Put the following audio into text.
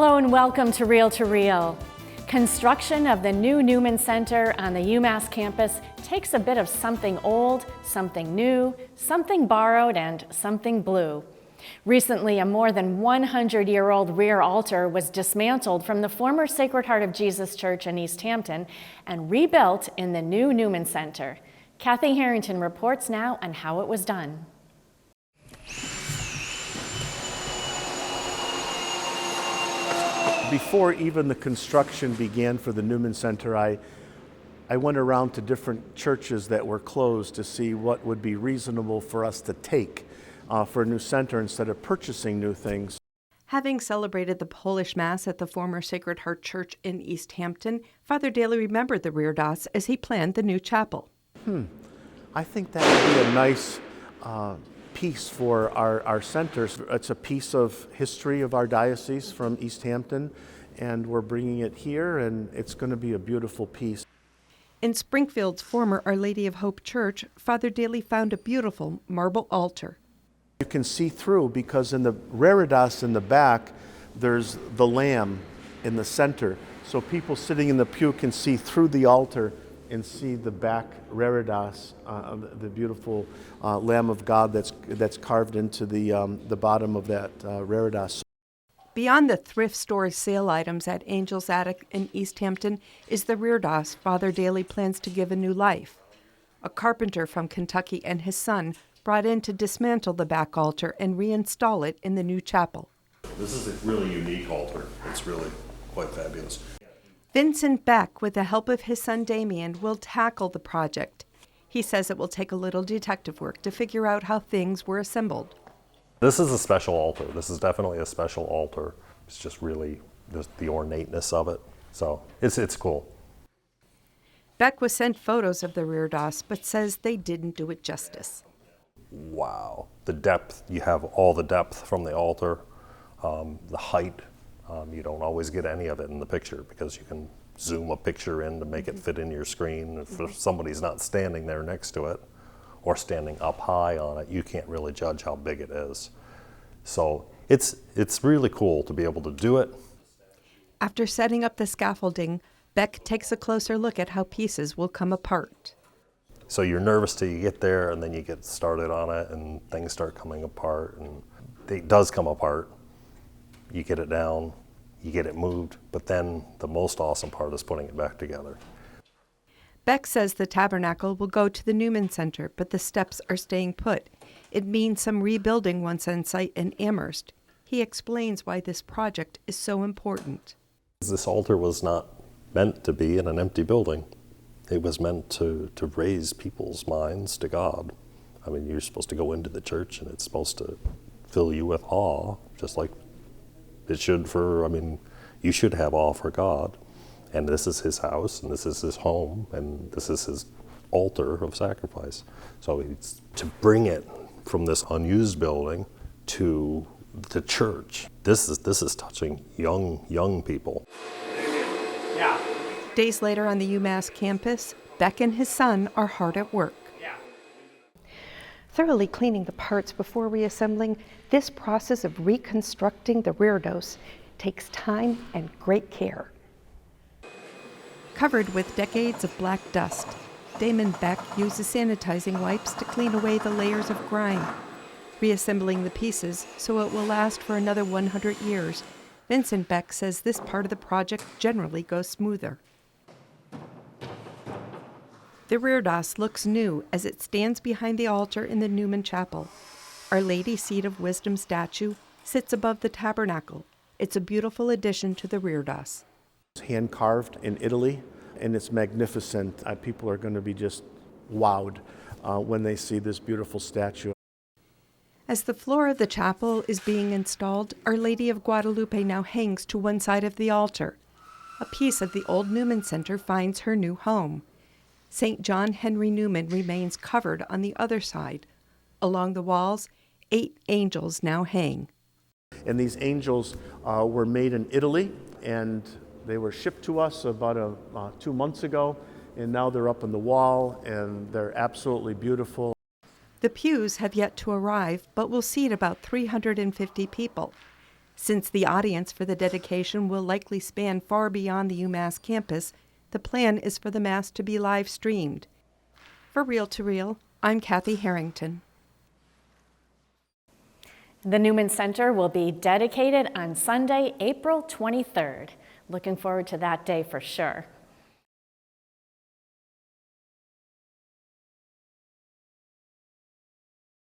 Hello and welcome to Real. Construction of the new Newman Center on the UMass campus takes a bit of something old, something new, something borrowed, and something blue. Recently, a more than 100-year-old rear altar was dismantled from the former Sacred Heart of Jesus Church in East Hampton and rebuilt in the new Newman Center. Kathy Harrington reports now on how it was done. Before even the construction began for the Newman Center, I went around to different churches that were closed to see what would be reasonable for us to take for a new center instead of purchasing new things. Having celebrated the Polish Mass at the former Sacred Heart Church in East Hampton, Father Daly remembered the Reredos as he planned the new chapel. I think that would be a nice piece for our centers. It's a piece of history of our diocese from East Hampton, and we're bringing it here, and it's going to be a beautiful piece. In Springfield's former Our Lady of Hope Church, Father Daly found a beautiful marble altar. You can see through because in the Reredos in the back, there's the lamb in the center. So people sitting in the pew can see through the altar and see the back Reredos, the beautiful Lamb of God that's carved into the bottom of that Reredos. Beyond the thrift store sale items at Angel's Attic in East Hampton is the Reredos Father Daly plans to give a new life. A carpenter from Kentucky and his son brought in to dismantle the back altar and reinstall it in the new chapel. This is a really unique altar. It's really quite fabulous. Vincent Beck, with the help of his son Damien, will tackle the project. He says it will take a little detective work to figure out how things were assembled. This is a special altar. This is definitely a special altar. It's just really the ornateness of it. So it's cool. Beck was sent photos of the Reredos, but says they didn't do it justice. Wow. The depth, you have all the depth from the altar, the height. You don't always get any of it in the picture because you can zoom a picture in to make it fit in your screen. If somebody's not standing there next to it or standing up high on it, you can't really judge how big it is. So it's really cool to be able to do it. After setting up the scaffolding, Beck takes a closer look at how pieces will come apart. So you're nervous till you get there, and then you get started on it, and things start coming apart, and it does come apart. You get it down, you get it moved, but then the most awesome part is putting it back together. Beck says the tabernacle will go to the Newman Center, but the steps are staying put. It means some rebuilding once on site in Amherst. He explains why this project is so important. This altar was not meant to be in an empty building. It was meant to raise people's minds to God. I mean, you're supposed to go into the church and it's supposed to fill you with awe, just like it should you should have awe for God. And this is his house, and this is his home, and this is his altar of sacrifice. So it's to bring it from this unused building to the church. This is touching young people. Yeah. Days later on the UMass campus, Beck and his son are hard at work. Thoroughly cleaning the parts before reassembling, this process of reconstructing the Reredos takes time and great care. Covered with decades of black dust, Damon Beck uses sanitizing wipes to clean away the layers of grime, reassembling the pieces so it will last for another 100 years. Vincent Beck says this part of the project generally goes smoother. The Reredos looks new as it stands behind the altar in the Newman Chapel. Our Lady Seat of Wisdom statue sits above the tabernacle. It's a beautiful addition to the Reredos. It's hand carved in Italy, and it's magnificent. People are going to be just wowed when they see this beautiful statue. As the floor of the chapel is being installed, Our Lady of Guadalupe now hangs to one side of the altar. A piece of the old Newman Center finds her new home. St. John Henry Newman remains covered on the other side. Along the walls, 8 angels now hang. And these angels were made in Italy, and they were shipped to us about 2 months ago, and now they're up on the wall, and they're absolutely beautiful. The pews have yet to arrive, but will seat about 350 people. Since the audience for the dedication will likely span far beyond the UMass campus, the plan is for the Mass to be live streamed. For Reel to Reel, I'm Kathy Harrington. The Newman Center will be dedicated on Sunday, April 23rd. Looking forward to that day for sure.